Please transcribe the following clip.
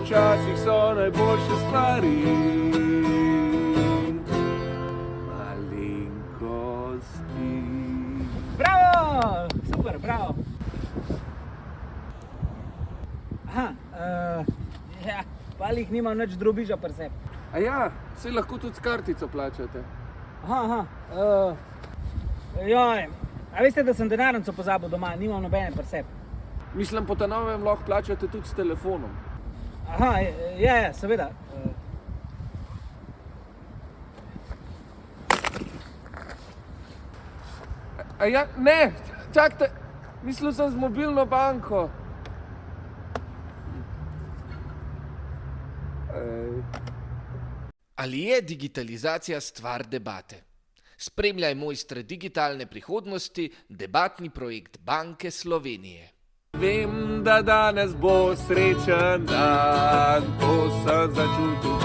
včasih so najboljše stvari. Malenkosti. Bravo! Super, bravo. Aha, ja, palih nimam nič drobiža pri sebi. A ja, saj lahko tudi s kartico plačate. Aha, joj, a veste, da sem denarnico pozabil doma, nimam nobene pri sebi. Mislim, po ta novem lahko plačate tudi s telefonom. Aha, ja, seveda. A ja, ne, čakajte, mislil sem z mobilno banko. Ali je digitalizacija stvar debate? Spremljaj Mojstre digitalne prihodnosti, debatni projekt Banke Slovenije. Vem, da danes bo srečen dan, to sem začutil